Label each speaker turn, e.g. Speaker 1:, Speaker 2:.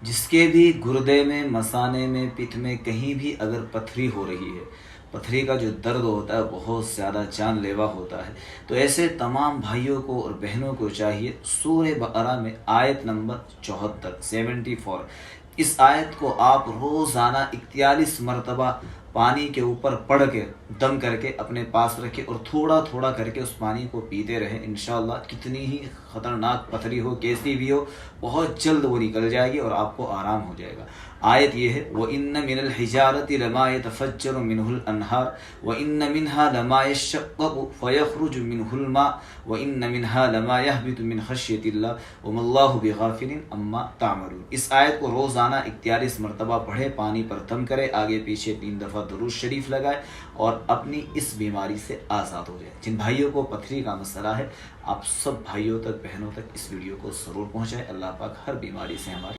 Speaker 1: جس کے بھی گردے میں، مثانے میں، پٹھ میں کہیں بھی اگر پتھری ہو رہی ہے، پتھری کا جو درد ہوتا ہے بہت زیادہ جان لیوا ہوتا ہے، تو ایسے تمام بھائیوں کو اور بہنوں کو چاہیے سورہ بقرہ میں آیت نمبر 74 اس آیت کو آپ روزانہ 41 مرتبہ پانی کے اوپر پڑھ کے دم کر کے اپنے پاس رکھے اور تھوڑا تھوڑا کر کے اس پانی کو پیتے رہیں، انشاءاللہ کتنی ہی خطرناک پتھری ہو، کیسی بھی ہو، بہت جلد وہ نکل جائے گی اور آپ کو آرام ہو جائے گا۔ آیت یہ ہے وَإِنَّ مِنَ الْحِجَارَةِ لَمَا يَتَفَجَّرُ مِنْهُ الْأَنْهَارُ وَإِنَّ مِنْهَا لَمَا يَشَّقَّقُ فَيَخْرُجُ مِنْهُ الْمَاءُ وَإِنَّ مِنْهَا لَمَا يَهْبِطُ مِنْ خَشْيَةِ اللَّهِ وَمَا اللَّهُ بِغَافِلٍ عَمَّا تَعْمَلُونَ۔ اس آیت کو روزانہ 41 مرتبہ پڑھے، پانی پر دم کرے، آگے پیچھے 3 دفعہ درود شریف لگائے اور اپنی اس بیماری سے آزاد ہو جائے۔ جن بھائیوں کو پتھری کا مسئلہ ہے، آپ سب بھائیوں تک، بہنوں تک اس ویڈیو کو ضرور پہنچائیں۔ اللہ پاک ہر بیماری سے ہماری